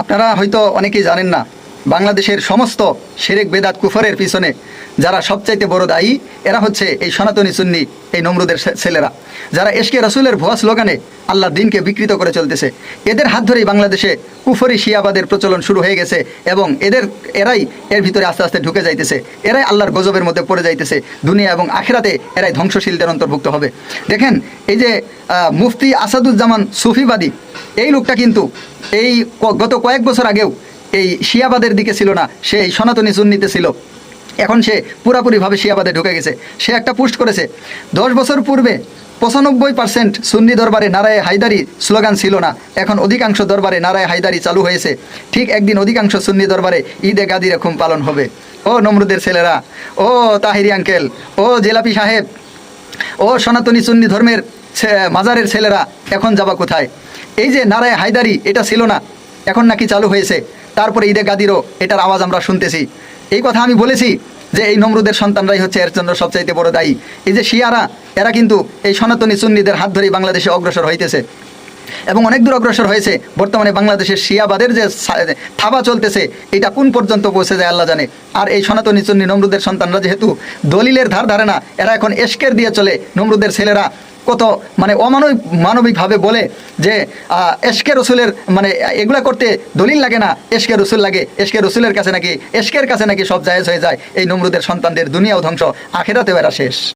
আপনারা হয়তো অনেকেই জানেন না, বাংলাদেশের সমস্ত শিরক বেদাত কুফরের পিছনে যারা সবচাইতে বড় দায়ী এরা হচ্ছে এই সনাতনী সুন্নি, এই নমরুদের ছেলেরা, যারা এশকে রসুলের ভুয়া স্লোগানে আল্লাহর দিনকে বিকৃত করে চলতেছে। এদের হাত ধরেই বাংলাদেশে কুফরি শিয়াবাদের প্রচলন শুরু হয়ে গেছে এবং এরাই এর ভিতরে আস্তে আস্তে ঢুকে যাইতেছে। এরাই আল্লাহর গজবের মধ্যে পড়ে যাইতেছে। দুনিয়া এবং আখিরাতে এরাই ধ্বংসশীলদের অন্তর্ভুক্ত হবে। দেখেন, এই যে মুফতি আসাদুজ্জামান সুফিবাদী, এই লোকটা কিন্তু এই গত কয়েক বছর আগেও এই শিয়াবাদের দিকে ছিল না, সে এই সনাতনী সুন্নিতে ছিল। এখন সে পুরাপুরিভাবে শিয়াবাদে ঢুকে গেছে। সে একটা পোস্ট করেছে, 10 বছর পূর্বে 95% সুন্নি দরবারে নারায়ে হায়দারি স্লোগান ছিল না, এখন অধিকাংশ দরবারে নারায়ে হায়দারি চালু হয়েছে। ঠিক একদিন অধিকাংশ সুন্নি দরবারে ঈদে গাদিরে খুম পালন হবে। ও নমরুদের ছেলেরা, ও তাহিরি আঙ্কেল, ও জেলাপি সাহেব, ও সনাতনী সুন্নি ধর্মের মাজারের ছেলেরা, এখন যাবা কোথায়? এই যে নারায়ে হায়দারি এটা ছিল না, এখন নাকি চালু হয়েছে। তারপরে ঈদে গাদিরও এটার আওয়াজ আমরা শুনতেছি। এই কথা আমি বলেছি যে এই নমরুদের সন্তানরাই হচ্ছে এর জন্য সবচাইতে বড় দায়ী। এই যে শিয়ারা, এরা কিন্তু এই সনাতনী সুন্নিদের হাত ধরেই বাংলাদেশে অগ্রসর হইতেছে এবং অনেক দূর অগ্রসর হয়েছে। বর্তমানে বাংলাদেশের শিয়াবাদের যে থাবা চলতেছে, এটা কোন পর্যন্ত পৌঁছে যায় আল্লাহ জানে। আর এই সনাতনী সুন্নি নমরুদের সন্তানরা যেহেতু দলিলের ধার ধারে না, এরা এখন এশকের দিয়ে চলে। নমরুদের ছেলেরা কত মানবিকভাবে বলে যে এশকে রসুলের এগুলা করতে দলিল লাগে না, এশকে রসুল লাগে। এশকে রসুলের কাছে নাকি, এশকের কাছে নাকি সব জায়েজ হয়ে যায়। এই নমরুদের সন্তানদের দুনিয়াও ধ্বংস, আখিরাতেও এরা শেষ।